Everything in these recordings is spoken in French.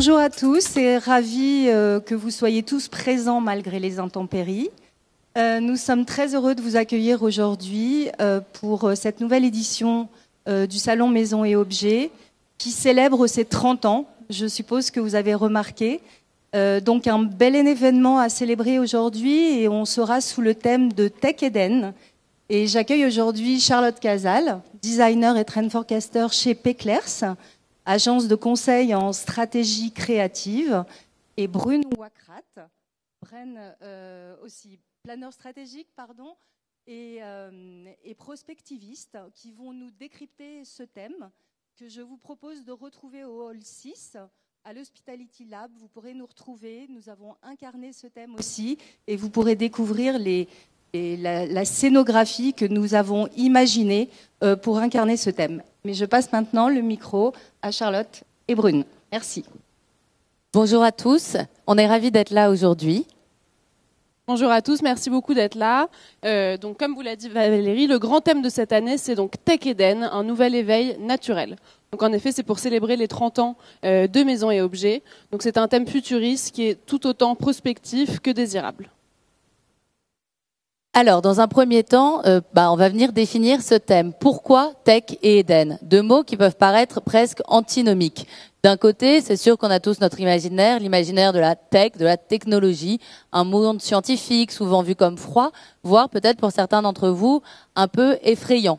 Bonjour à tous et ravi que vous soyez tous présents malgré les intempéries. Nous sommes très heureux de vous accueillir aujourd'hui pour cette nouvelle édition du Salon Maisons et Objets qui célèbre ses 30 ans, je suppose que vous avez remarqué. Donc un bel événement à célébrer aujourd'hui et on sera sous le thème de Tech Eden. Et j'accueille aujourd'hui Charlotte Casal, designer et trend forecaster chez Peclers, agence de conseil en stratégie créative, et Brune Wakrat, aussi planeur stratégique, pardon, et prospectiviste, qui vont nous décrypter ce thème que je vous propose de retrouver au Hall 6, à l'Hospitality Lab. Vous pourrez nous retrouver, nous avons incarné ce thème aussi, et vous pourrez découvrir la scénographie que nous avons imaginée pour incarner ce thème. Mais je passe maintenant le micro à Charlotte et Brune. Merci. Bonjour à tous, on est ravis d'être là aujourd'hui. Bonjour à tous, merci beaucoup d'être là. Donc, comme vous l'a dit Valérie, le grand thème de cette année, c'est donc Tech Eden, un nouvel éveil naturel. Donc en effet, c'est pour célébrer les 30 ans de Maisons et Objets. Donc c'est un thème futuriste qui est tout autant prospectif que désirable. Alors, dans un premier temps, on va venir définir ce thème. Pourquoi Tech et Eden? Deux mots qui peuvent paraître presque antinomiques. D'un côté, c'est sûr qu'on a tous notre imaginaire, l'imaginaire de la tech, de la technologie, un monde scientifique souvent vu comme froid, voire peut-être pour certains d'entre vous un peu effrayant.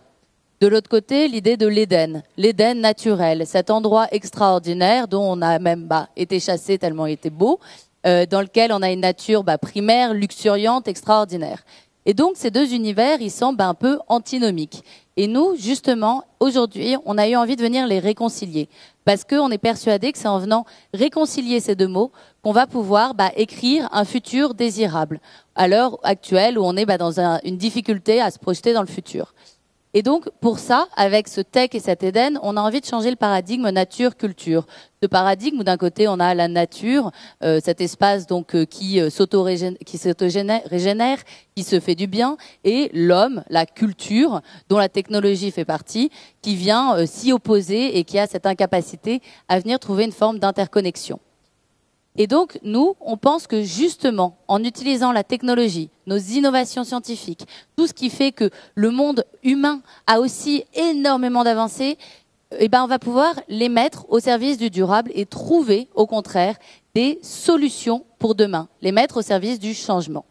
De l'autre côté, l'idée de l'Éden, l'Éden naturel, cet endroit extraordinaire dont on a même été chassé tellement il était beau, dans lequel on a une nature primaire, luxuriante, extraordinaire. Et donc, ces deux univers, ils semblent un peu antinomiques. Et nous, justement, aujourd'hui, on a eu envie de venir les réconcilier. Parce qu'on est persuadé que c'est en venant réconcilier ces deux mots qu'on va pouvoir écrire un futur désirable. À l'heure actuelle où on est dans une difficulté à se projeter dans le futur. Et donc, pour ça, avec ce Tech et cet Eden, on a envie de changer le paradigme nature-culture. Ce paradigme où d'un côté, on a la nature, cet espace donc qui s'auto-régénère, qui se fait du bien, et l'homme, la culture, dont la technologie fait partie, qui vient s'y opposer et qui a cette incapacité à venir trouver une forme d'interconnexion. Et donc, nous, on pense que justement, en utilisant la technologie, nos innovations scientifiques, tout ce qui fait que le monde humain a aussi énormément d'avancées, on va pouvoir les mettre au service du durable et trouver, au contraire, des solutions pour demain, les mettre au service du changement.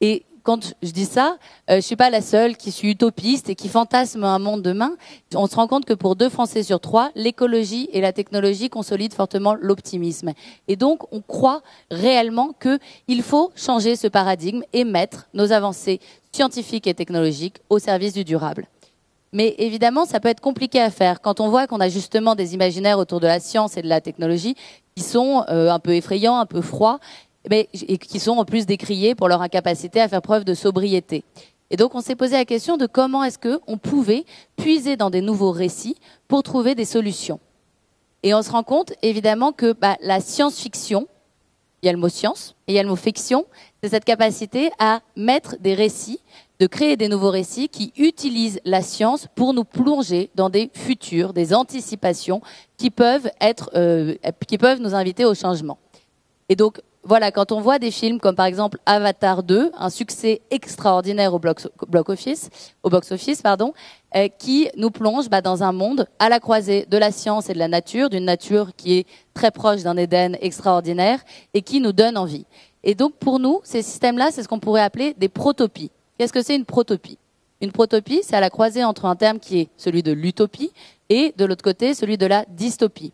Et quand je dis ça, je suis pas la seule qui suis utopiste et qui fantasme un monde demain. On se rend compte que pour 2 Français sur 3, l'écologie et la technologie consolident fortement l'optimisme. Et donc, on croit réellement qu'il faut changer ce paradigme et mettre nos avancées scientifiques et technologiques au service du durable. Mais évidemment, ça peut être compliqué à faire. Quand on voit qu'on a justement des imaginaires autour de la science et de la technologie qui sont un peu effrayants, un peu froids, et qui sont en plus décriés pour leur incapacité à faire preuve de sobriété. Et donc on s'est posé la question de comment est-ce qu'on pouvait puiser dans des nouveaux récits pour trouver des solutions. Et on se rend compte évidemment que la science-fiction, il y a le mot science et il y a le mot fiction, c'est cette capacité à mettre des récits, de créer des nouveaux récits qui utilisent la science pour nous plonger dans des futurs, des anticipations qui peuvent nous inviter au changement. Et donc, voilà, quand on voit des films comme par exemple Avatar 2, un succès extraordinaire au box-office, qui nous plonge dans un monde à la croisée de la science et de la nature, d'une nature qui est très proche d'un Éden extraordinaire et qui nous donne envie. Et donc pour nous, ces systèmes-là, c'est ce qu'on pourrait appeler des protopies. Qu'est-ce que c'est une protopie? Une protopie, c'est à la croisée entre un terme qui est celui de l'utopie et de l'autre côté, celui de la dystopie.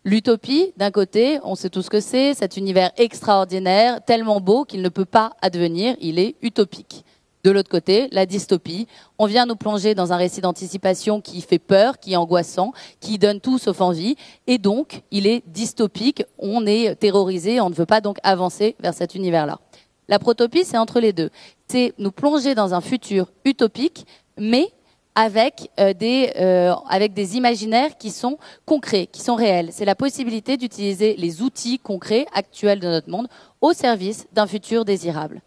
L'utopie, d'un côté, on sait tout ce que c'est, cet univers extraordinaire, tellement beau qu'il ne peut pas advenir, il est utopique. De l'autre côté, la dystopie, on vient nous plonger dans un récit d'anticipation qui fait peur, qui est angoissant, qui donne tout sauf envie, et donc il est dystopique, on est terrorisé, on ne veut pas donc avancer vers cet univers-là. La protopie, c'est entre les deux. C'est nous plonger dans un futur utopique, mais avec des imaginaires qui sont concrets, qui sont réels. C'est la possibilité d'utiliser les outils concrets actuels de notre monde au service d'un futur désirable.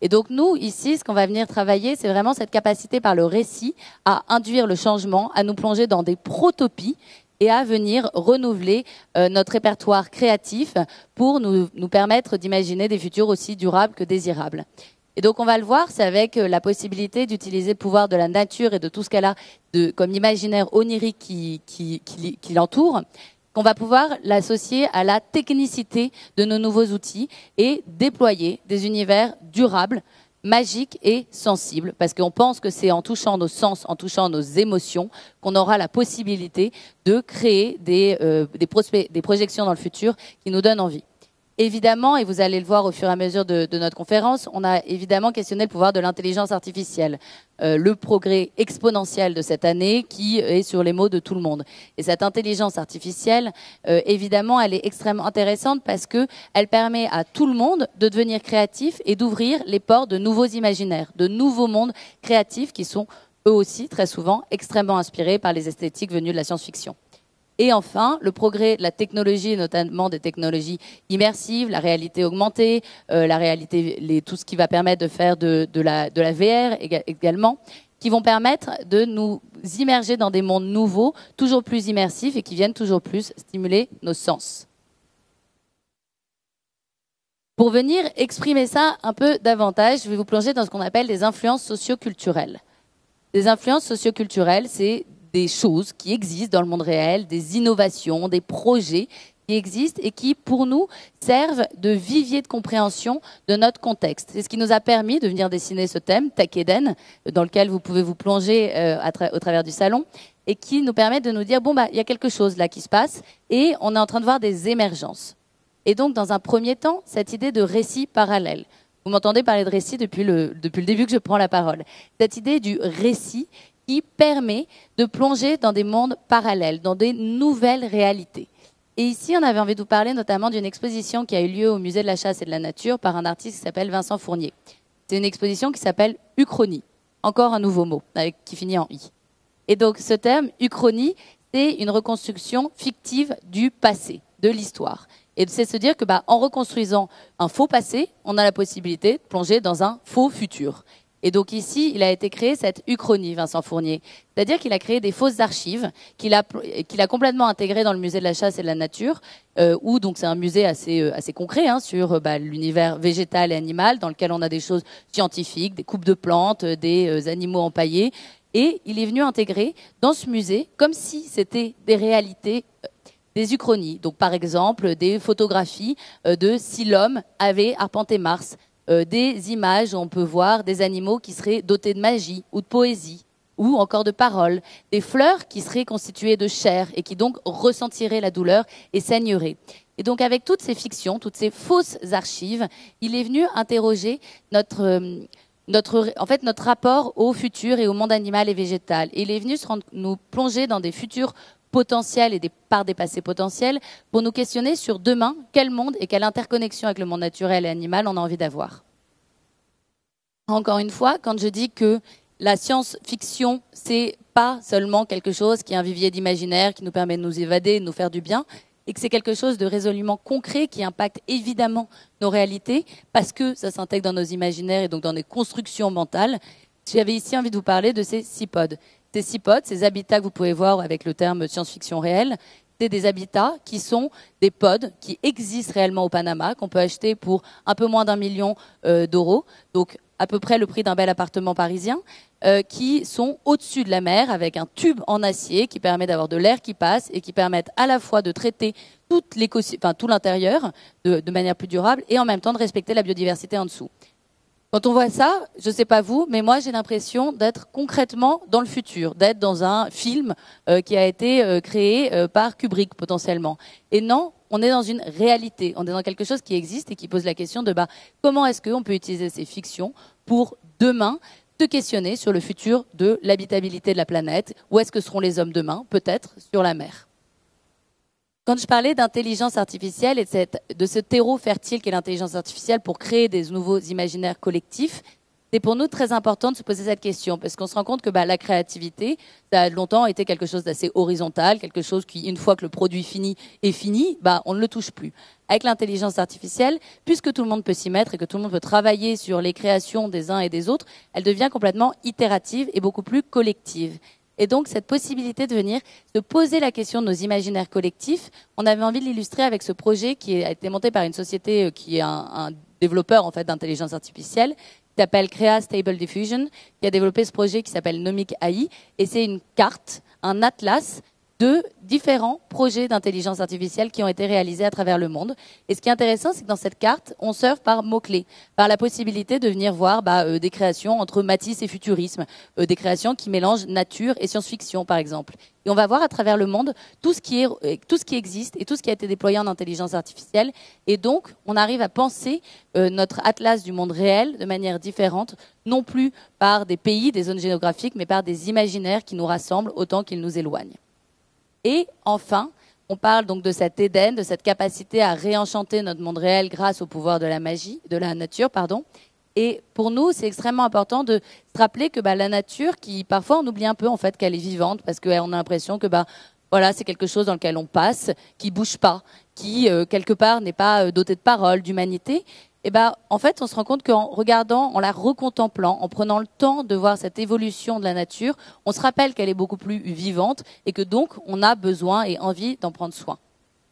Et donc nous, ici, ce qu'on va venir travailler, c'est vraiment cette capacité par le récit à induire le changement, à nous plonger dans des protopies et à venir renouveler notre répertoire créatif pour nous permettre d'imaginer des futurs aussi durables que désirables. Et donc on va le voir, c'est avec la possibilité d'utiliser le pouvoir de la nature et de tout ce qu'elle a comme imaginaire onirique qui l'entoure, qu'on va pouvoir l'associer à la technicité de nos nouveaux outils et déployer des univers durables, magiques et sensibles. Parce qu'on pense que c'est en touchant nos sens, en touchant nos émotions, qu'on aura la possibilité de créer des projections dans le futur qui nous donnent envie. Évidemment, et vous allez le voir au fur et à mesure de notre conférence, on a évidemment questionné le pouvoir de l'intelligence artificielle, le progrès exponentiel de cette année qui est sur les mots de tout le monde. Et cette intelligence artificielle, évidemment, elle est extrêmement intéressante parce que elle permet à tout le monde de devenir créatif et d'ouvrir les portes de nouveaux imaginaires, de nouveaux mondes créatifs qui sont eux aussi très souvent extrêmement inspirés par les esthétiques venues de la science-fiction. Et enfin, le progrès de la technologie, notamment des technologies immersives, la réalité augmentée, tout ce qui va permettre de faire de la VR également, qui vont permettre de nous immerger dans des mondes nouveaux, toujours plus immersifs et qui viennent toujours plus stimuler nos sens. Pour venir exprimer ça un peu davantage, je vais vous plonger dans ce qu'on appelle des influences socioculturelles. Des influences socioculturelles, c'est des choses qui existent dans le monde réel, des innovations, des projets qui existent et qui, pour nous, servent de vivier de compréhension de notre contexte. C'est ce qui nous a permis de venir dessiner ce thème, Tech Eden, dans lequel vous pouvez vous plonger au travers du salon, et qui nous permet de nous dire, bon, bah, il y a quelque chose là qui se passe, et on est en train de voir des émergences. Et donc, dans un premier temps, cette idée de récit parallèle. Vous m'entendez parler de récit depuis le début que je prends la parole. Cette idée du récit qui permet de plonger dans des mondes parallèles, dans des nouvelles réalités. Et ici, on avait envie de vous parler notamment d'une exposition qui a eu lieu au Musée de la Chasse et de la Nature par un artiste qui s'appelle Vincent Fournier. C'est une exposition qui s'appelle Uchronie, encore un nouveau mot, qui finit en « i ». Et donc, ce terme, Uchronie, c'est une reconstruction fictive du passé, de l'histoire. Et c'est se dire que, en reconstruisant un faux passé, on a la possibilité de plonger dans un faux futur. Et donc ici, il a été créé cette uchronie, Vincent Fournier. C'est-à-dire qu'il a créé des fausses archives qu'il a complètement intégrées dans le musée de la chasse et de la nature, où donc c'est un musée assez concret sur l'univers végétal et animal, dans lequel on a des choses scientifiques, des coupes de plantes, des animaux empaillés. Et il est venu intégrer dans ce musée, comme si c'était des réalités, des uchronies. Donc par exemple, des photographies de si l'homme avait arpenté Mars, des images où on peut voir des animaux qui seraient dotés de magie ou de poésie ou encore de paroles, des fleurs qui seraient constituées de chair et qui donc ressentiraient la douleur et saigneraient. Et donc avec toutes ces fictions, toutes ces fausses archives, il est venu interroger notre rapport au futur et au monde animal et végétal. Et il est venu nous plonger dans des futurs potentiels et des parts des passés potentiels pour nous questionner sur demain, quel monde et quelle interconnexion avec le monde naturel et animal on a envie d'avoir. Encore une fois, quand je dis que la science-fiction, c'est pas seulement quelque chose qui est un vivier d'imaginaire qui nous permet de nous évader, de nous faire du bien, et que c'est quelque chose de résolument concret qui impacte évidemment nos réalités parce que ça s'intègre dans nos imaginaires et donc dans des constructions mentales, j'avais ici envie de vous parler de ces CIPOD. Ces CIPOD, ces habitats que vous pouvez voir avec le terme science-fiction réelle, c'est des habitats qui sont des pods qui existent réellement au Panama, qu'on peut acheter pour un peu moins d'1 million d'euros, donc à peu près le prix d'un bel appartement parisien, qui sont au-dessus de la mer avec un tube en acier qui permet d'avoir de l'air qui passe et qui permettent à la fois de traiter tout l'intérieur de manière plus durable et en même temps de respecter la biodiversité en dessous. Quand on voit ça, je ne sais pas vous, mais moi j'ai l'impression d'être concrètement dans le futur, d'être dans un film qui a été créé par Kubrick potentiellement. Et non, on est dans une réalité, on est dans quelque chose qui existe et qui pose la question de comment est-ce qu'on peut utiliser ces fictions pour demain se questionner sur le futur de l'habitabilité de la planète, où est-ce que seront les hommes demain, peut-être sur la mer. Quand je parlais d'intelligence artificielle et de ce terreau fertile qu'est l'intelligence artificielle pour créer des nouveaux imaginaires collectifs, c'est pour nous très important de se poser cette question parce qu'on se rend compte que la créativité, ça a longtemps été quelque chose d'assez horizontal, quelque chose qui, une fois que le produit fini est fini, on ne le touche plus. Avec l'intelligence artificielle, puisque tout le monde peut s'y mettre et que tout le monde peut travailler sur les créations des uns et des autres, elle devient complètement itérative et beaucoup plus collective. Et donc, cette possibilité de venir se poser la question de nos imaginaires collectifs, on avait envie de l'illustrer avec ce projet qui a été monté par une société qui est un développeur en fait d'intelligence artificielle, qui s'appelle Crea Stable Diffusion, qui a développé ce projet qui s'appelle Nomic AI, et c'est une carte, un atlas de différents projets d'intelligence artificielle qui ont été réalisés à travers le monde. Et ce qui est intéressant, c'est que dans cette carte, on surfe par mots-clés, par la possibilité de venir voir des créations entre Matisse et futurisme, des créations qui mélangent nature et science-fiction, par exemple. Et on va voir à travers le monde tout ce qui existe et tout ce qui a été déployé en intelligence artificielle. Et donc, on arrive à penser notre atlas du monde réel de manière différente, non plus par des pays, des zones géographiques, mais par des imaginaires qui nous rassemblent autant qu'ils nous éloignent. Et enfin, on parle donc de cet Éden, de cette capacité à réenchanter notre monde réel grâce au pouvoir de la magie, de la nature, pardon. Et pour nous, c'est extrêmement important de se rappeler que la nature, qui parfois on oublie un peu en fait qu'elle est vivante, parce qu'on a l'impression que voilà, c'est quelque chose dans lequel on passe, qui bouge pas, qui quelque part n'est pas doté de parole, d'humanité. Et en fait, on se rend compte qu'en regardant, en la recontemplant, en prenant le temps de voir cette évolution de la nature, on se rappelle qu'elle est beaucoup plus vivante et que donc on a besoin et envie d'en prendre soin.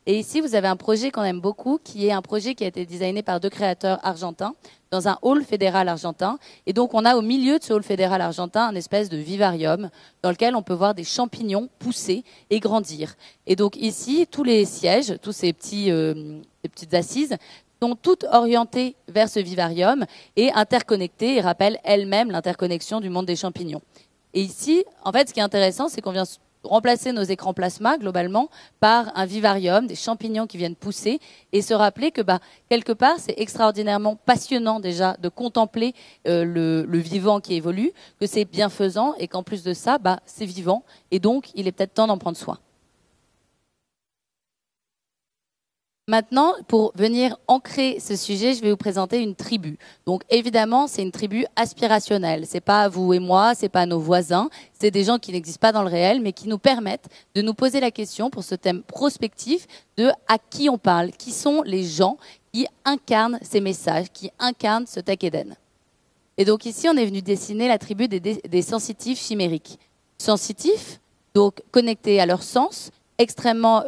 Et ici, vous avez un projet qu'on aime beaucoup, qui est un projet qui a été designé par 2 créateurs argentins dans un hall fédéral argentin. Et donc, on a au milieu de ce hall fédéral argentin un espèce de vivarium dans lequel on peut voir des champignons pousser et grandir. Et donc ici, tous les sièges, tous ces petites assises, sont toutes orientées vers ce vivarium et interconnectées et rappellent elles-mêmes l'interconnexion du monde des champignons. Et ici, en fait, ce qui est intéressant, c'est qu'on vient remplacer nos écrans plasma, globalement, par un vivarium, des champignons qui viennent pousser, et se rappeler que, quelque part, c'est extraordinairement passionnant déjà de contempler le vivant qui évolue, que c'est bienfaisant, et qu'en plus de ça, c'est vivant, et donc, il est peut-être temps d'en prendre soin. Maintenant, pour venir ancrer ce sujet, je vais vous présenter une tribu. Donc, évidemment, c'est une tribu aspirationnelle. C'est pas vous et moi, c'est pas nos voisins, c'est des gens qui n'existent pas dans le réel, mais qui nous permettent de nous poser la question pour ce thème prospectif de à qui on parle, qui sont les gens qui incarnent ces messages, qui incarnent ce Tech Eden. Et donc ici, on est venu dessiner la tribu des sensitifs chimériques. Sensitifs, donc connectés à leur sens, extrêmement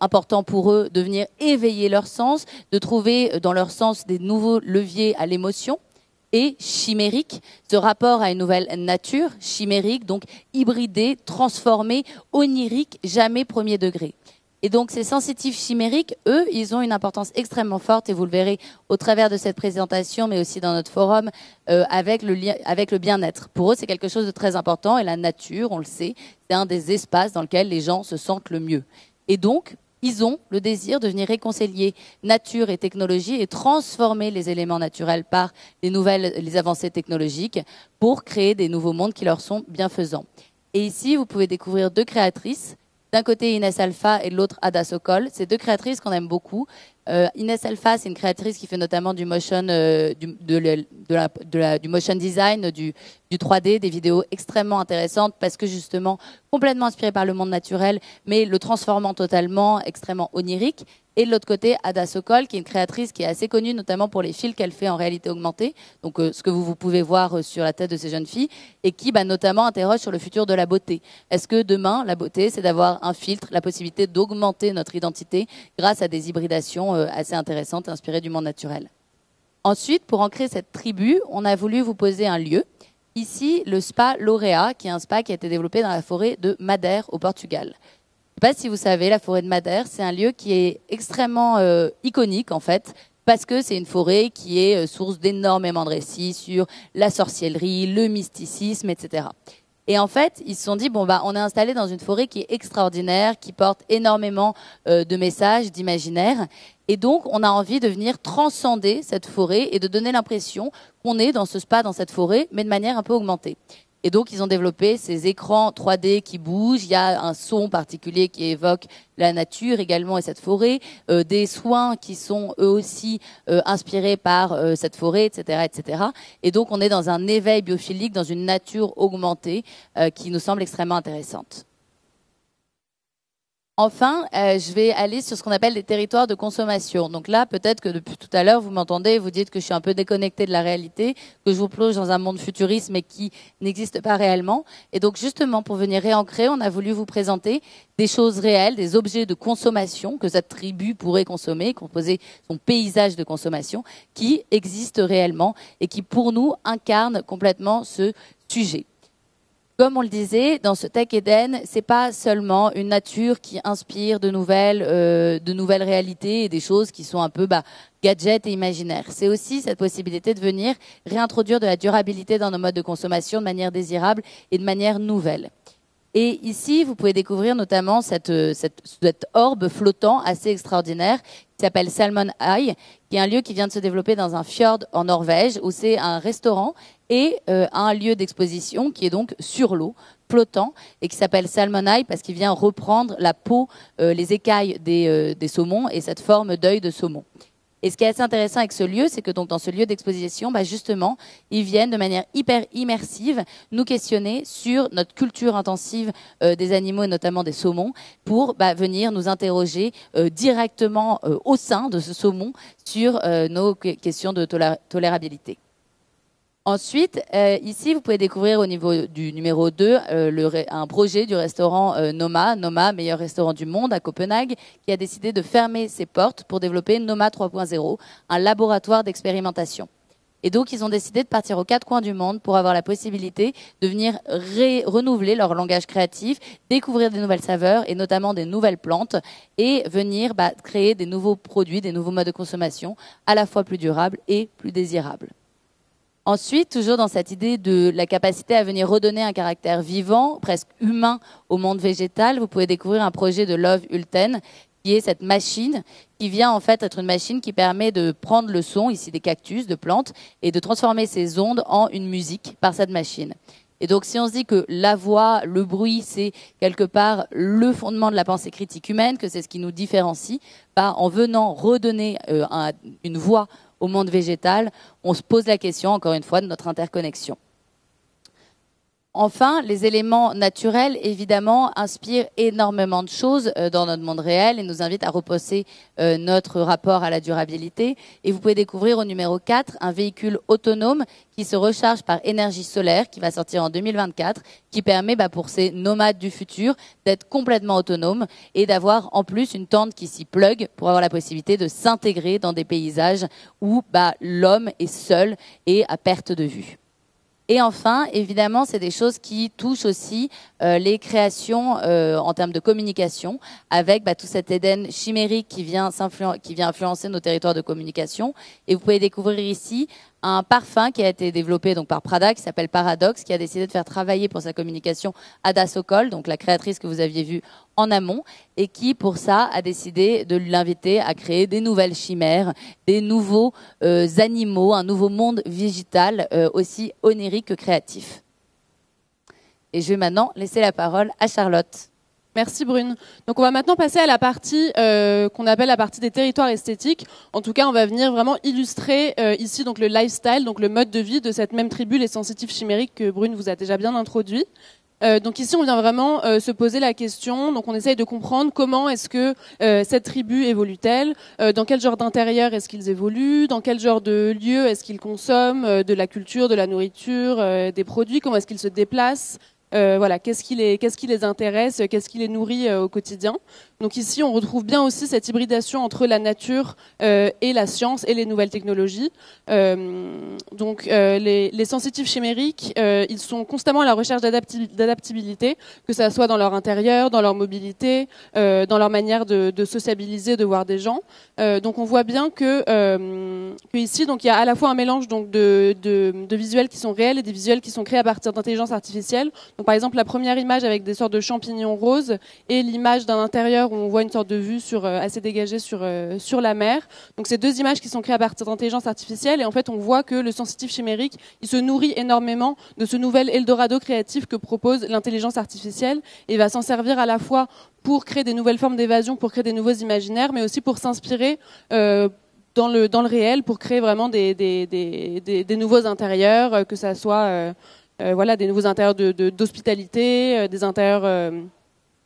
important pour eux de venir éveiller leur sens, de trouver dans leur sens des nouveaux leviers à l'émotion. Et chimérique, ce rapport à une nouvelle nature, chimérique, donc hybridé, transformé, onirique, jamais premier degré. Et donc ces sensitifs chimériques, eux, ils ont une importance extrêmement forte, et vous le verrez au travers de cette présentation, mais aussi dans notre forum, avec le bien-être. Pour eux, c'est quelque chose de très important, et la nature, on le sait, c'est un des espaces dans lesquels les gens se sentent le mieux. Et donc, ils ont le désir de venir réconcilier nature et technologie et transformer les éléments naturels par les avancées technologiques pour créer des nouveaux mondes qui leur sont bienfaisants. Et ici, vous pouvez découvrir 2 créatrices. D'un côté, Inès Alpha et de l'autre, Ada Sokol. C'est 2 créatrices qu'on aime beaucoup. Inès Alpha, c'est une créatrice qui fait notamment du motion, du motion design, du 3D, des vidéos extrêmement intéressantes parce que justement complètement inspirée par le monde naturel, mais le transformant totalement, extrêmement onirique. Et de l'autre côté, Ada Sokol, qui est une créatrice qui est assez connue, notamment pour les fils qu'elle fait en réalité augmentée, donc ce que vous pouvez voir sur la tête de ces jeunes filles, et qui notamment interroge sur le futur de la beauté. Est-ce que demain, la beauté, c'est d'avoir un filtre, la possibilité d'augmenter notre identité grâce à des hybridations assez intéressantes, inspirées du monde naturel. Ensuite, pour ancrer cette tribu, on a voulu vous poser un lieu. Ici, le spa Lauréat, qui est un spa qui a été développé dans la forêt de Madère, au Portugal. Je ne sais pas si vous savez, la forêt de Madère, c'est un lieu qui est extrêmement iconique en fait, parce que c'est une forêt qui est source d'énormément de récits sur la sorcellerie, le mysticisme, etc. Et en fait, ils se sont dit, on est installé dans une forêt qui est extraordinaire, qui porte énormément de messages, d'imaginaire. Et donc, on a envie de venir transcender cette forêt et de donner l'impression qu'on est dans ce spa, dans cette forêt, mais de manière un peu augmentée. Et donc, ils ont développé ces écrans 3D qui bougent. Il y a un son particulier qui évoque la nature également et cette forêt. Des soins qui sont eux aussi inspirés par cette forêt, etc., etc. Et donc, on est dans un éveil biophilique, dans une nature augmentée qui nous semble extrêmement intéressante. Enfin, je vais aller sur ce qu'on appelle les territoires de consommation. Donc là, peut-être que depuis tout à l'heure, vous m'entendez, vous dites que je suis un peu déconnectée de la réalité, que je vous plonge dans un monde futuriste mais qui n'existe pas réellement. Et donc justement, pour venir réancrer, on a voulu vous présenter des choses réelles, des objets de consommation que cette tribu pourrait consommer, composer son paysage de consommation, qui existent réellement et qui, pour nous, incarnent complètement ce sujet. Comme on le disait, dans ce Tech Eden, c'est pas seulement une nature qui inspire de nouvelles réalités et des choses qui sont un peu gadgets et imaginaires. C'est aussi cette possibilité de venir réintroduire de la durabilité dans nos modes de consommation de manière désirable et de manière nouvelle. Et ici, vous pouvez découvrir notamment cette orbe flottant assez extraordinaire qui s'appelle Salmon Eye, qui est un lieu qui vient de se développer dans un fjord en Norvège, où c'est un restaurant et un lieu d'exposition qui est donc sur l'eau, flottant, et qui s'appelle Salmon Eye parce qu'il vient reprendre la peau, les écailles des saumons et cette forme d'œil de saumon. Et ce qui est assez intéressant avec ce lieu, c'est que donc dans ce lieu d'exposition, justement, ils viennent de manière hyper immersive nous questionner sur notre culture intensive des animaux et notamment des saumons pour venir nous interroger directement au sein de ce saumon sur nos questions de tolérabilité. Ensuite, ici, vous pouvez découvrir au niveau du numéro 2 un projet du restaurant Noma, meilleur restaurant du monde à Copenhague, qui a décidé de fermer ses portes pour développer Noma 3.0, un laboratoire d'expérimentation. Et donc, ils ont décidé de partir aux 4 coins du monde pour avoir la possibilité de venir renouveler leur langage créatif, découvrir des nouvelles saveurs et notamment des nouvelles plantes et venir créer des nouveaux produits, des nouveaux modes de consommation à la fois plus durables et plus désirables. Ensuite, toujours dans cette idée de la capacité à venir redonner un caractère vivant, presque humain au monde végétal, vous pouvez découvrir un projet de Love Ulten, qui est cette machine qui vient en fait être une machine qui permet de prendre le son, ici des cactus, de plantes, et de transformer ces ondes en une musique par cette machine. Et donc, si on se dit que la voix, le bruit, c'est quelque part le fondement de la pensée critique humaine, que c'est ce qui nous différencie, en venant redonner une voix au monde végétal, on se pose la question, encore une fois, de notre interconnexion. Enfin, les éléments naturels, évidemment, inspirent énormément de choses dans notre monde réel et nous invitent à reposer notre rapport à la durabilité. Et vous pouvez découvrir au numéro 4 un véhicule autonome qui se recharge par énergie solaire, qui va sortir en 2024, qui permet pour ces nomades du futur d'être complètement autonomes et d'avoir en plus une tente qui s'y plug pour avoir la possibilité de s'intégrer dans des paysages où l'homme est seul et à perte de vue. Et enfin, évidemment, c'est des choses qui touchent aussi les créations en termes de communication, avec tout cet Éden chimérique qui vient influencer nos territoires de communication. Et vous pouvez découvrir ici un parfum qui a été développé par Prada, qui s'appelle Paradox, qui a décidé de faire travailler pour sa communication Ada Sokol, donc la créatrice que vous aviez vue en amont, et qui, pour ça, a décidé de l'inviter à créer des nouvelles chimères, des nouveaux animaux, un nouveau monde végétal aussi onirique que créatif. Et je vais maintenant laisser la parole à Charlotte. Merci Brune. Donc on va maintenant passer à la partie qu'on appelle la partie des territoires esthétiques. En tout cas, on va venir vraiment illustrer ici donc le lifestyle, donc le mode de vie de cette même tribu, les sensitifs chimériques que Brune vous a déjà bien introduit. Donc ici, on vient vraiment se poser la question. Donc on essaye de comprendre comment est-ce que cette tribu évolue-t-elle, dans quel genre d'intérieur est-ce qu'ils évoluent, dans quel genre de lieu est-ce qu'ils consomment de la culture, de la nourriture, des produits, comment est-ce qu'ils se déplacent. Voilà, qu'est-ce qui les intéresse, qu'est-ce qui les nourrit au quotidien. Donc ici, on retrouve bien aussi cette hybridation entre la nature et la science et les nouvelles technologies. Donc les sensitifs chimériques, ils sont constamment à la recherche d'adaptabilité, que ça soit dans leur intérieur, dans leur mobilité, dans leur manière de sociabiliser, de voir des gens. Donc on voit bien que ici, donc il y a à la fois un mélange donc de visuels qui sont réels et des visuels qui sont créés à partir d'intelligence artificielle. Donc, par exemple, la première image avec des sortes de champignons roses et l'image d'un intérieur où on voit une sorte de vue assez dégagée sur la mer. Donc, c'est deux images qui sont créées à partir d'intelligence artificielle et en fait, on voit que le sensitif chimérique, il se nourrit énormément de ce nouvel Eldorado créatif que propose l'intelligence artificielle et va s'en servir à la fois pour créer des nouvelles formes d'évasion, pour créer des nouveaux imaginaires, mais aussi pour s'inspirer dans le réel, pour créer vraiment des nouveaux intérieurs, que ça soit... voilà, des nouveaux intérieurs d'hospitalité, des intérieurs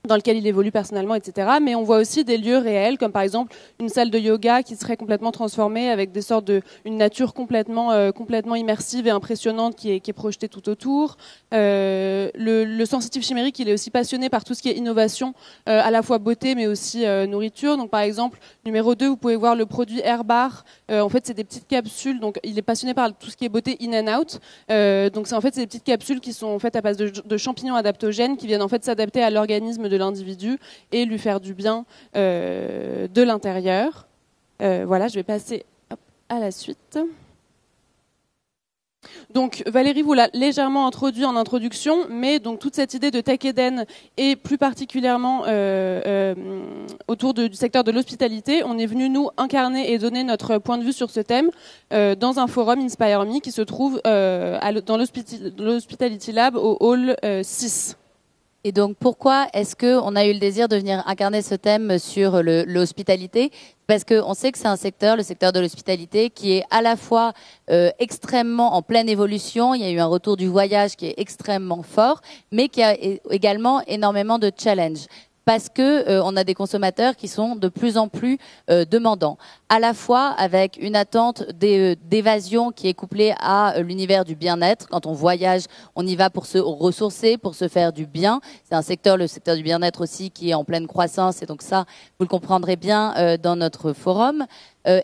dans lequel il évolue personnellement, etc. Mais on voit aussi des lieux réels, comme par exemple une salle de yoga qui serait complètement transformée avec des sortes une nature complètement immersive et impressionnante qui est projetée tout autour. Le sensitif chimérique, il est aussi passionné par tout ce qui est innovation, à la fois beauté mais aussi nourriture. Donc par exemple, numéro 2, vous pouvez voir le produit Airbar. En fait, c'est des petites capsules. Donc il est passionné par tout ce qui est beauté in and out. Donc c'est des petites capsules qui sont faites à base de champignons adaptogènes qui viennent en fait s'adapter à l'organisme de l'individu et lui faire du bien de l'intérieur. Voilà, je vais passer à la suite. Donc Valérie vous l'a légèrement introduit en introduction, mais donc toute cette idée de Tech Eden et plus particulièrement autour du secteur de l'hospitalité, on est venu nous incarner et donner notre point de vue sur ce thème dans un forum Inspire Me qui se trouve dans l'Hospitality Lab au hall 6. Et donc, pourquoi est-ce qu'on a eu le désir de venir incarner ce thème sur l'hospitalité ? Parce qu'on sait que c'est un secteur, le secteur de l'hospitalité, qui est à la fois extrêmement en pleine évolution. Il y a eu un retour du voyage qui est extrêmement fort, mais qui a également énormément de challenges. Parce que on a des consommateurs qui sont de plus en plus demandants, à la fois avec une attente d'évasion qui est couplée à l'univers du bien-être. Quand on voyage, on y va pour se ressourcer, pour se faire du bien. C'est un secteur, le secteur du bien-être aussi, qui est en pleine croissance, et donc ça, vous le comprendrez bien dans notre forum.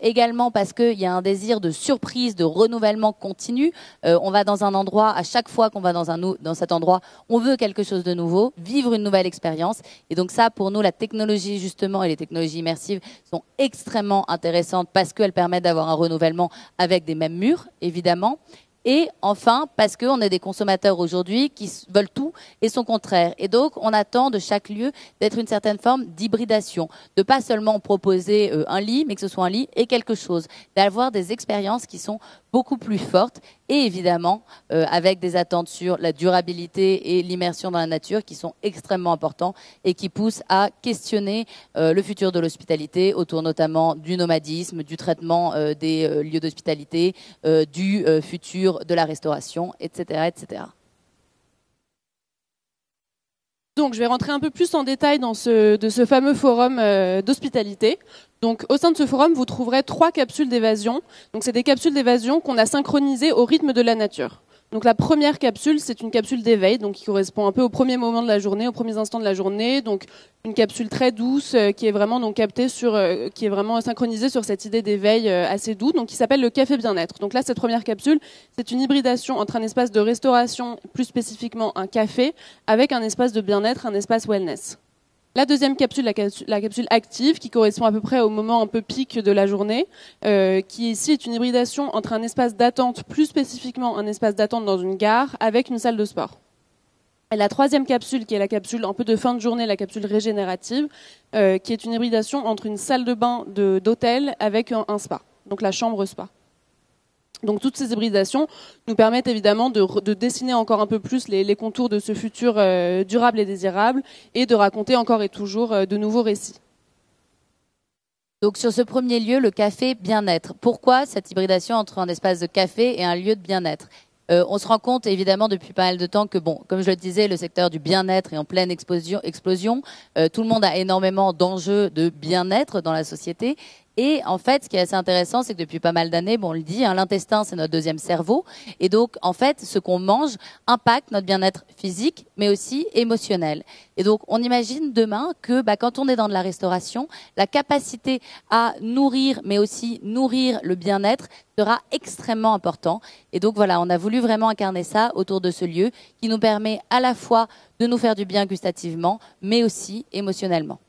Également parce qu'il y a un désir de surprise, de renouvellement continu. On va dans un endroit, à chaque fois qu'on va dans cet endroit, on veut quelque chose de nouveau, vivre une nouvelle expérience. Et donc ça, pour nous, la technologie justement et les technologies immersives sont extrêmement intéressantes parce qu'elles permettent d'avoir un renouvellement avec des mêmes murs, évidemment. Et enfin, parce qu'on est des consommateurs aujourd'hui qui veulent tout et son contraire. Et donc, on attend de chaque lieu d'être une certaine forme d'hybridation, de pas seulement proposer un lit, mais que ce soit un lit et quelque chose, d'avoir des expériences qui sont beaucoup plus fortes et évidemment avec des attentes sur la durabilité et l'immersion dans la nature qui sont extrêmement importants et qui poussent à questionner le futur de l'hospitalité autour notamment du nomadisme, du traitement des lieux d'hospitalité, du futur de la restauration, etc., etc. Donc, je vais rentrer un peu plus en détail dans ce fameux forum d'hospitalité. Donc, au sein de ce forum, vous trouverez 3 capsules d'évasion. Donc, c'est des capsules d'évasion qu'on a synchronisées au rythme de la nature. Donc, la première capsule, c'est une capsule d'éveil, donc qui correspond un peu au premier moment de la journée, aux premiers instants de la journée. Donc, une capsule très douce qui est vraiment donc captée qui est vraiment synchronisée sur cette idée d'éveil assez doux, donc qui s'appelle le café bien-être. Donc là, cette première capsule, c'est une hybridation entre un espace de restauration, plus spécifiquement un café, avec un espace de bien-être, un espace wellness. La deuxième capsule, la capsule active, qui correspond à peu près au moment un peu pic de la journée, qui ici est une hybridation entre un espace d'attente, plus spécifiquement un espace d'attente dans une gare, avec une salle de sport. Et la troisième capsule, qui est la capsule un peu de fin de journée, la capsule régénérative, qui est une hybridation entre une salle de bain d'hôtel avec un spa, donc la chambre spa. Donc toutes ces hybridations nous permettent évidemment de dessiner encore un peu plus les contours de ce futur durable et désirable et de raconter encore et toujours de nouveaux récits. Donc sur ce premier lieu, le café bien-être. Pourquoi cette hybridation entre un espace de café et un lieu de bien-être ? On se rend compte évidemment depuis pas mal de temps que, bon, comme je le disais, le secteur du bien-être est en pleine explosion. Tout le monde a énormément d'enjeux de bien-être dans la société. Et en fait, ce qui est assez intéressant, c'est que depuis pas mal d'années, bon, on le dit, hein, l'intestin, c'est notre deuxième cerveau. Et donc, en fait, ce qu'on mange impacte notre bien-être physique, mais aussi émotionnel. Et donc, on imagine demain que quand on est dans de la restauration, la capacité à nourrir, mais aussi nourrir le bien-être sera extrêmement important. Et donc, voilà, on a voulu vraiment incarner ça autour de ce lieu qui nous permet à la fois de nous faire du bien gustativement, mais aussi émotionnellement.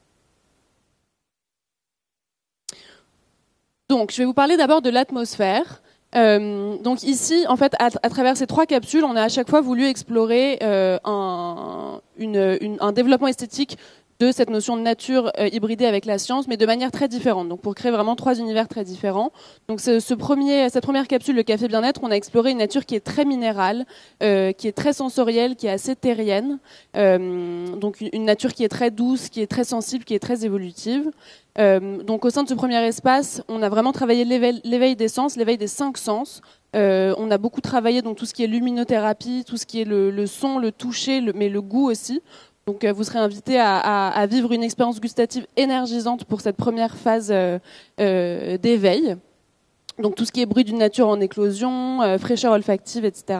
Donc, je vais vous parler d'abord de l'atmosphère. Donc ici, en fait, à travers ces 3 capsules, on a à chaque fois voulu explorer un développement esthétique de cette notion de nature hybridée avec la science, mais de manière très différente. Donc pour créer vraiment 3 univers très différents. Donc cette première capsule, le café bien-être, on a exploré une nature qui est très minérale, qui est très sensorielle, qui est assez terrienne. Donc une nature qui est très douce, qui est très sensible, qui est très évolutive. Donc au sein de ce premier espace, on a vraiment travaillé l'éveil des sens, l'éveil des 5 sens. On a beaucoup travaillé donc tout ce qui est luminothérapie, tout ce qui est le son, le toucher, mais le goût aussi, Donc vous serez invité à vivre une expérience gustative énergisante pour cette première phase d'éveil. Donc tout ce qui est bruit d'une nature en éclosion, fraîcheur olfactive, etc.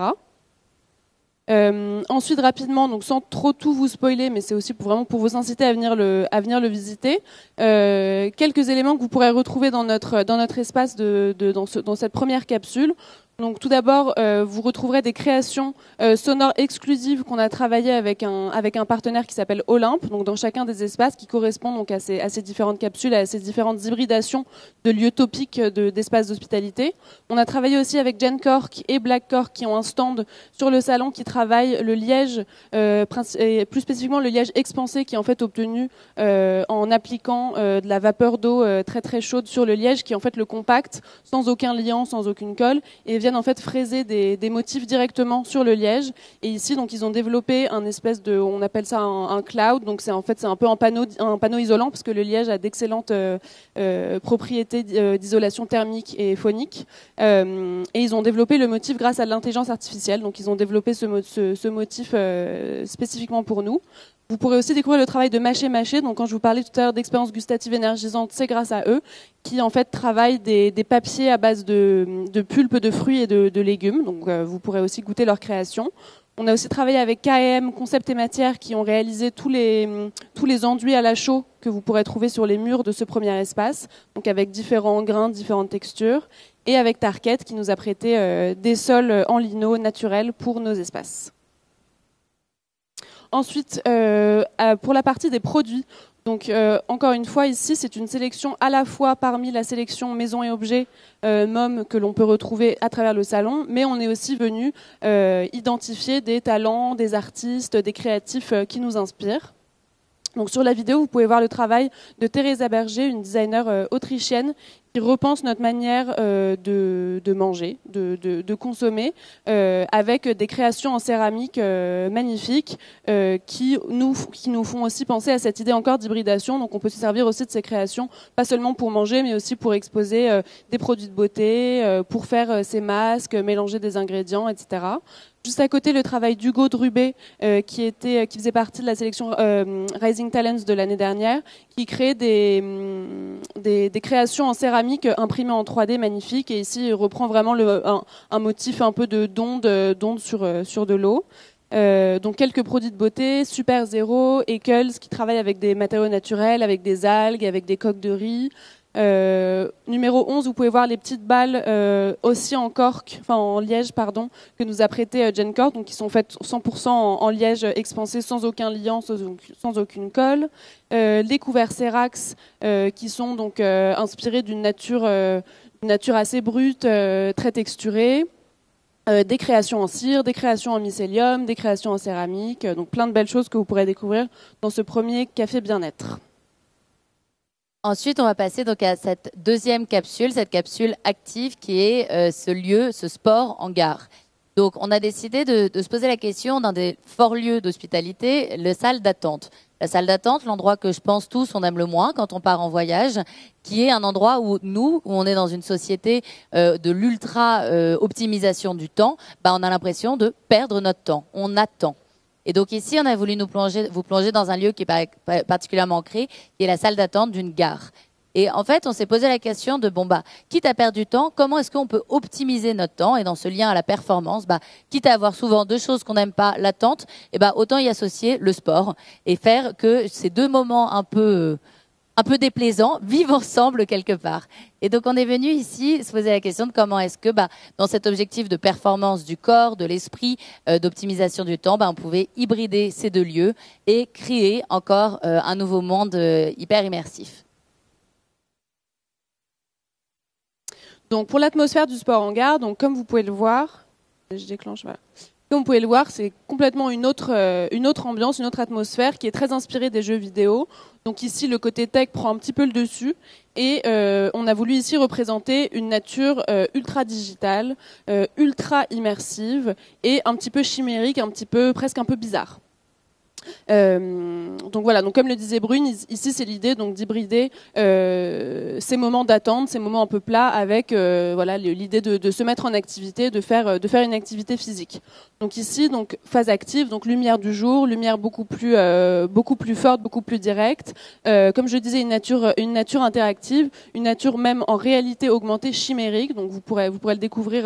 Ensuite, rapidement, donc sans trop tout vous spoiler, mais c'est aussi vraiment pour vous inciter à venir le visiter. Quelques éléments que vous pourrez retrouver dans notre espace dans cette première capsule. Donc tout d'abord, vous retrouverez des créations sonores exclusives qu'on a travaillées avec un partenaire qui s'appelle Olympe, donc dans chacun des espaces qui correspondent donc à ces différentes capsules, à ces différentes hybridations de lieux topiques d'espaces d'hospitalité. On a travaillé aussi avec Gen Cork et Black Cork qui ont un stand sur le salon qui travaille le liège, et plus spécifiquement le liège expansé qui est en fait obtenu en appliquant de la vapeur d'eau très très chaude sur le liège, qui est en fait le compact, sans aucun liant, sans aucune colle, et viennent en fait fraiser des motifs directement sur le liège. Et ici, donc, ils ont développé un espèce de, on appelle ça un cloud. Donc, c'est un peu un panneau isolant parce que le liège a d'excellentes propriétés d'isolation thermique et phonique. Et ils ont développé le motif grâce à l'intelligence artificielle. Donc, ils ont développé ce motif spécifiquement pour nous. Vous pourrez aussi découvrir le travail de Mâcher Mâcher. Donc, quand je vous parlais tout à l'heure d'expérience gustative énergisante, c'est grâce à eux, qui en fait travaillent des papiers à base de pulpe de fruits et de légumes. Donc, vous pourrez aussi goûter leur création. On a aussi travaillé avec KM, Concept et Matière, qui ont réalisé tous les enduits à la chaux que vous pourrez trouver sur les murs de ce premier espace, donc avec différents grains, différentes textures. Et avec Target, qui nous a prêté des sols en lino naturels pour nos espaces. Ensuite, pour la partie des produits, donc encore une fois ici c'est une sélection à la fois parmi la sélection maison et objets MOM que l'on peut retrouver à travers le salon, mais on est aussi venu identifier des talents, des artistes, des créatifs qui nous inspirent. Donc sur la vidéo, vous pouvez voir le travail de Theresa Berger, une designer autrichienne, qui repense notre manière de manger, de consommer, avec des créations en céramique magnifiques qui nous font aussi penser à cette idée encore d'hybridation. Donc on peut se servir aussi de ces créations, pas seulement pour manger, mais aussi pour exposer des produits de beauté, pour faire ses masques, mélanger des ingrédients, etc. Juste à côté, le travail d'Hugo Drubé, qui faisait partie de la sélection Rising Talents de l'année dernière, qui crée des créations en céramique imprimées en 3D magnifiques. Et ici, il reprend vraiment un motif un peu d'onde sur de l'eau. Donc quelques produits de beauté, Super Zero, Eccles, qui travaille avec des matériaux naturels, avec des algues, avec des coques de riz. Numéro 11, vous pouvez voir les petites balles aussi en liège, que nous a prêté Gen Cork, donc qui sont faites 100% en liège expansé, sans aucun liant, sans aucune colle. Les couverts Cerax, qui sont donc inspirés d'une nature assez brute, très texturée. Des créations en cire, des créations en mycélium, des créations en céramique, donc plein de belles choses que vous pourrez découvrir dans ce premier café bien-être. Ensuite, on va passer donc à cette deuxième capsule, cette capsule active qui est ce sport en gare. Donc, on a décidé de se poser la question d'un des forts lieux d'hospitalité, la salle d'attente. La salle d'attente, l'endroit que je pense tous on aime le moins quand on part en voyage, qui est un endroit où on est dans une société de l'ultra optimisation du temps, on a l'impression de perdre notre temps. On attend. Et donc ici, on a voulu vous plonger dans un lieu qui est particulièrement ancré, qui est la salle d'attente d'une gare. Et en fait, on s'est posé la question de, quitte à perdre du temps, comment est-ce qu'on peut optimiser notre temps? Et dans ce lien à la performance, quitte à avoir souvent deux choses qu'on n'aime pas, l'attente, autant y associer le sport et faire que ces deux moments un peu déplaisants vivent ensemble quelque part. Et donc, on est venu ici se poser la question de comment est-ce que, dans cet objectif de performance du corps, de l'esprit, d'optimisation du temps, on pouvait hybrider ces deux lieux et créer encore un nouveau monde hyper immersif. Donc, pour l'atmosphère du sport en gare, donc comme vous pouvez le voir, je déclenche, voilà. Comme vous pouvez le voir, c'est complètement une autre ambiance, une autre atmosphère qui est très inspirée des jeux vidéo. Donc ici, le côté tech prend un petit peu le dessus et on a voulu ici représenter une nature ultra digitale, ultra immersive et un petit peu chimérique, presque un peu bizarre. Donc voilà, donc comme le disait Brune, ici c'est l'idée donc d'hybrider ces moments d'attente, ces moments un peu plats avec voilà l'idée de se mettre en activité, de faire une activité physique. Donc ici donc phase active, donc lumière du jour, lumière beaucoup plus forte, beaucoup plus directe. Comme je disais, une nature interactive, une nature même en réalité augmentée chimérique. Donc vous pourrez le découvrir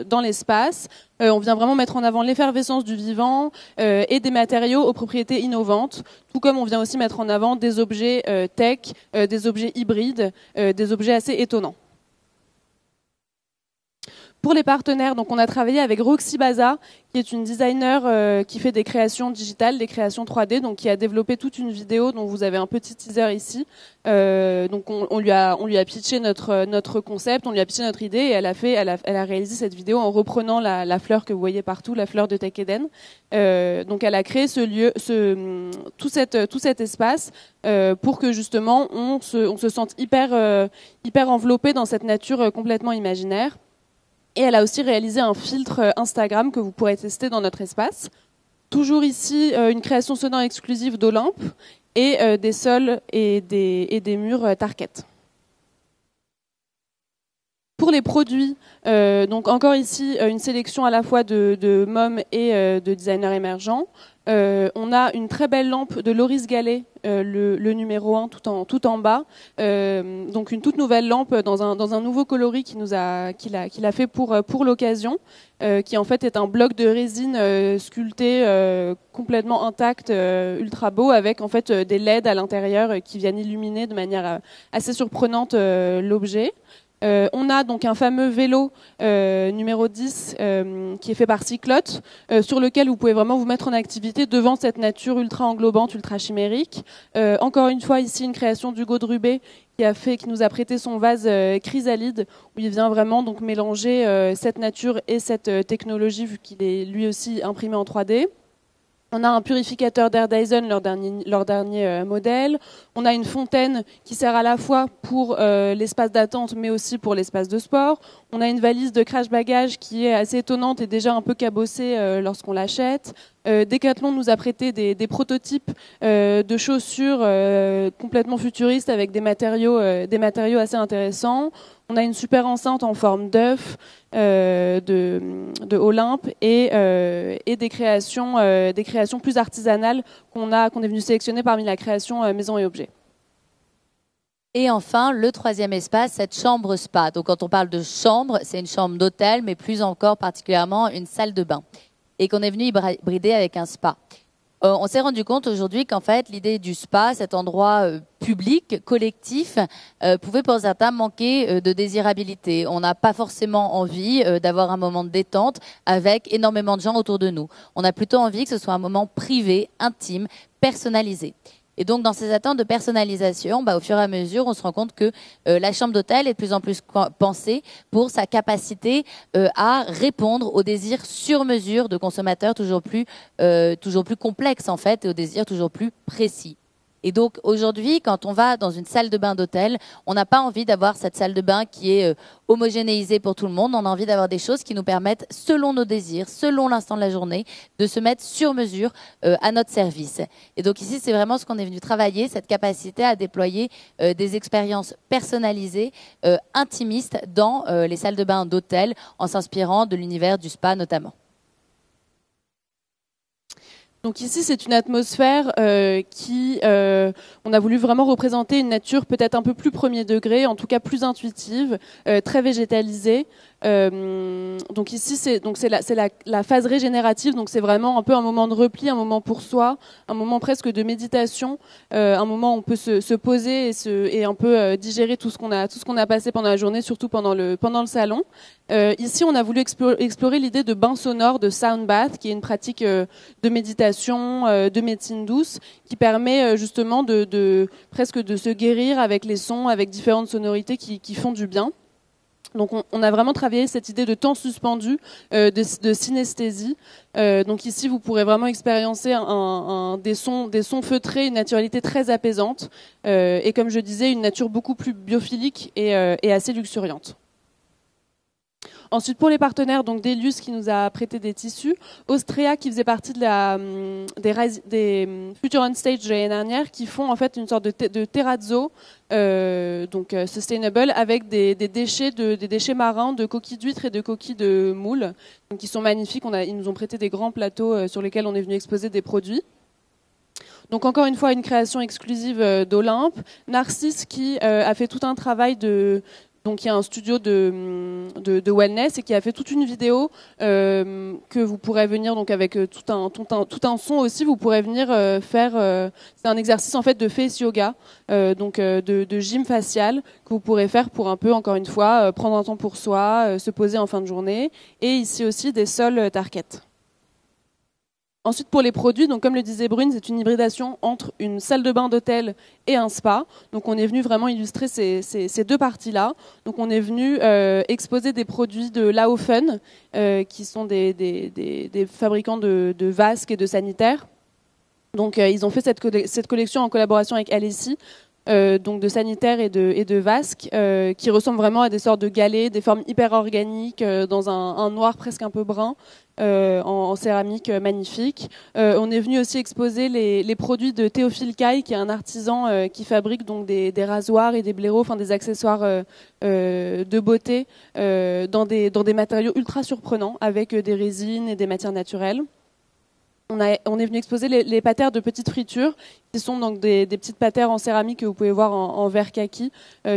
dans l'espace. On vient vraiment mettre en avant l'effervescence du vivant et des matériaux aux propriétés innovantes, tout comme on vient aussi mettre en avant des objets tech, des objets hybrides, des objets assez étonnants. Pour les partenaires, donc on a travaillé avec Roxy Baza, qui est une designer qui fait des créations digitales, des créations 3D, donc qui a développé toute une vidéo dont vous avez un petit teaser ici. Donc on lui a pitché notre concept, on lui a pitché notre idée et elle a réalisé cette vidéo en reprenant la fleur que vous voyez partout, la fleur de Tech Eden. Donc elle a créé ce lieu, tout cet espace pour que justement on se sente hyper enveloppé dans cette nature complètement imaginaire. Et elle a aussi réalisé un filtre Instagram que vous pourrez tester dans notre espace. Toujours ici, une création sonore exclusive d'Olympe et des sols et des murs Target. Pour les produits, donc encore ici, une sélection à la fois de mômes et de designers émergents. On a une très belle lampe de Loris Gallet, le numéro 1 tout en bas. Donc une toute nouvelle lampe dans un nouveau coloris qu'il a fait pour l'occasion, qui en fait est un bloc de résine sculpté complètement intact, ultra beau, avec en fait des LED à l'intérieur qui viennent illuminer de manière assez surprenante l'objet. On a donc un fameux vélo numéro 10 qui est fait par Cyclote, sur lequel vous pouvez vraiment vous mettre en activité devant cette nature ultra englobante, ultra chimérique. Encore une fois ici une création d'Hugo Drubet qui nous a prêté son vase chrysalide, où il vient vraiment donc mélanger cette nature et cette technologie, vu qu'il est lui aussi imprimé en 3D. On a un purificateur d'air Dyson, leur dernier modèle. On a une fontaine qui sert à la fois pour l'espace d'attente, mais aussi pour l'espace de sport. On a une valise de crash bagage qui est assez étonnante et déjà un peu cabossée lorsqu'on l'achète. Decathlon nous a prêté des prototypes de chaussures complètement futuristes avec des matériaux assez intéressants. On a une super enceinte en forme d'œuf de Olympe et des créations plus artisanales qu'on est venu sélectionner parmi la création maison et objets. Et enfin, le troisième espace, cette chambre spa. Donc quand on parle de chambre, c'est une chambre d'hôtel, mais plus encore particulièrement une salle de bain. Et qu'on est venu hybrider avec un spa. On s'est rendu compte aujourd'hui qu'en fait, l'idée du spa, cet endroit public, collectif, pouvait pour certains manquer de désirabilité. On n'a pas forcément envie d'avoir un moment de détente avec énormément de gens autour de nous. On a plutôt envie que ce soit un moment privé, intime, personnalisé. Et donc, dans ces attentes de personnalisation, au fur et à mesure, on se rend compte que la chambre d'hôtel est de plus en plus pensée pour sa capacité à répondre aux désirs sur mesure de consommateurs toujours plus complexes, en fait, et aux désirs toujours plus précis. Et donc, aujourd'hui, quand on va dans une salle de bain d'hôtel, on n'a pas envie d'avoir cette salle de bain qui est homogénéisée pour tout le monde. On a envie d'avoir des choses qui nous permettent, selon nos désirs, selon l'instant de la journée, de se mettre sur mesure à notre service. Et donc ici, c'est vraiment ce qu'on est venu travailler, cette capacité à déployer des expériences personnalisées, intimistes dans les salles de bain d'hôtel, en s'inspirant de l'univers du spa notamment. Donc ici, c'est une atmosphère on a voulu vraiment représenter une nature peut-être un peu plus premier degré, en tout cas plus intuitive, très végétalisée. Donc ici, c'est la phase régénérative. Donc c'est vraiment un peu un moment de repli, un moment pour soi, un moment presque de méditation, un moment où on peut se poser et un peu digérer tout ce qu'on a passé pendant la journée, surtout pendant le salon. Ici, on a voulu explorer l'idée de bain sonore, de sound bath, qui est une pratique de méditation, de médecine douce, qui permet justement presque de se guérir avec les sons, avec différentes sonorités qui font du bien. Donc on a vraiment travaillé cette idée de temps suspendu, de synesthésie. Donc ici, vous pourrez vraiment expériencer des sons feutrés, une naturalité très apaisante, et comme je disais, une nature beaucoup plus biophilique et assez luxuriante. Ensuite, pour les partenaires, donc Delius qui nous a prêté des tissus, Austria qui faisait partie des Future on Stage de l'année dernière, qui font en fait une sorte de terrazzo, donc sustainable, avec des déchets marins, de coquilles d'huîtres et de coquilles de moules, donc qui sont magnifiques. Ils nous ont prêté des grands plateaux sur lesquels on est venu exposer des produits. Donc encore une fois, une création exclusive d'Olympe. Narcisse qui a fait tout un travail donc il y a un studio de wellness et qui a fait toute une vidéo que vous pourrez venir, donc avec tout un son aussi, vous pourrez venir faire. C'est un exercice en fait de face yoga, donc de gym facial que vous pourrez faire pour un peu, encore une fois, prendre un temps pour soi, se poser en fin de journée. Et ici aussi des sols Target. Ensuite, pour les produits, donc comme le disait Brune, c'est une hybridation entre une salle de bain d'hôtel et un spa. Donc on est venu vraiment illustrer ces deux parties-là. Donc on est venu exposer des produits de Laofen, qui sont des fabricants de vasques et de sanitaires. Donc ils ont fait cette collection en collaboration avec Alessi, donc de sanitaires et de vasques, qui ressemblent vraiment à des sortes de galets, des formes hyper organiques, dans un noir presque un peu brun. En céramique magnifique. On est venu aussi exposer les produits de Théophile Caille, qui est un artisan qui fabrique donc des rasoirs et des blaireaux, enfin des accessoires de beauté dans des matériaux ultra surprenants, avec des résines et des matières naturelles. On est venu exposer les patères de petites fritures, qui sont donc des petites patères en céramique que vous pouvez voir en verre kaki,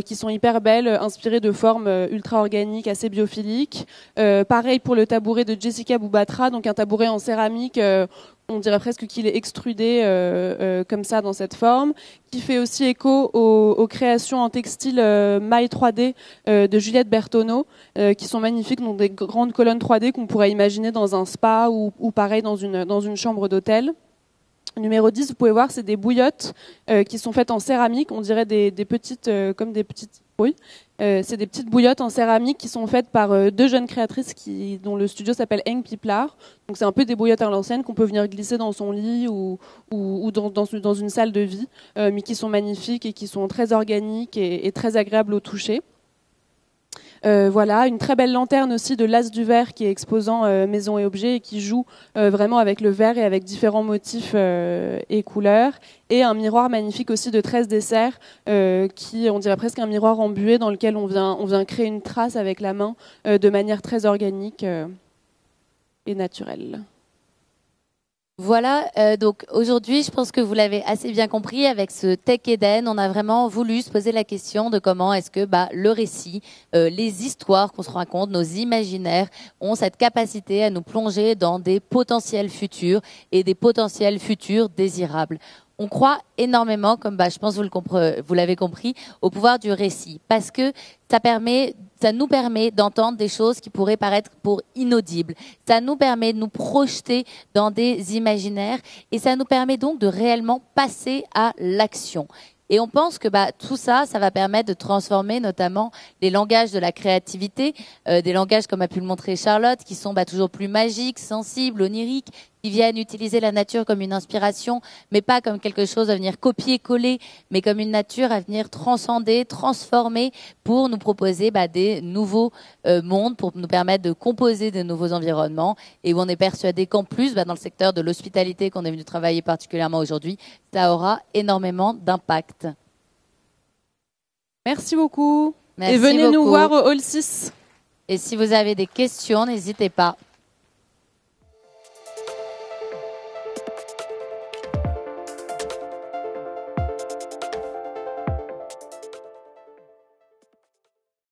qui sont hyper belles, inspirées de formes ultra organiques, assez biophiliques. Pareil pour le tabouret de Jessica Boubatra, donc un tabouret en céramique, on dirait presque qu'il est extrudé comme ça dans cette forme, qui fait aussi écho aux créations en textile maille 3D de Juliette Bertoneau, qui sont magnifiques, donc des grandes colonnes 3D qu'on pourrait imaginer dans un spa ou pareil dans une chambre d'hôtel. Numéro 10, vous pouvez voir, c'est des bouillottes qui sont faites en céramique. On dirait des petites, comme des petites. Oui, c'est des petites bouillottes en céramique qui sont faites par deux jeunes créatrices dont le studio s'appelle Eng Piplar. Donc c'est un peu des bouillottes à l'ancienne qu'on peut venir glisser dans son lit ou dans une salle de vie, mais qui sont magnifiques et qui sont très organiques et très agréables au toucher. Voilà, une très belle lanterne aussi de l'As du Verre qui est exposant maison et objets et qui joue vraiment avec le verre et avec différents motifs et couleurs. Et un miroir magnifique aussi de 13 desserts qui, on dirait presque un miroir embué dans lequel on vient créer une trace avec la main de manière très organique et naturelle. Voilà, donc aujourd'hui, je pense que vous l'avez assez bien compris, avec ce Tech Eden, on a vraiment voulu se poser la question de comment est-ce que le récit, les histoires qu'on se raconte, nos imaginaires ont cette capacité à nous plonger dans des potentiels futurs et des potentiels futurs désirables. On croit énormément, comme je pense vous l'avez compris, au pouvoir du récit, parce que ça nous permet d'entendre des choses qui pourraient paraître inaudibles. Ça nous permet de nous projeter dans des imaginaires et ça nous permet donc de réellement passer à l'action. Et on pense que tout ça, ça va permettre de transformer notamment les langages de la créativité, des langages comme a pu le montrer Charlotte, qui sont toujours plus magiques, sensibles, oniriques, qui viennent utiliser la nature comme une inspiration, mais pas comme quelque chose à venir copier-coller, mais comme une nature à venir transcender, transformer, pour nous proposer des nouveaux mondes, pour nous permettre de composer de nouveaux environnements, et où on est persuadé qu'en plus, dans le secteur de l'hospitalité qu'on est venu travailler particulièrement aujourd'hui, ça aura énormément d'impact. Merci beaucoup. Merci et venez beaucoup. nous voir au Hall 6. Et si vous avez des questions, n'hésitez pas.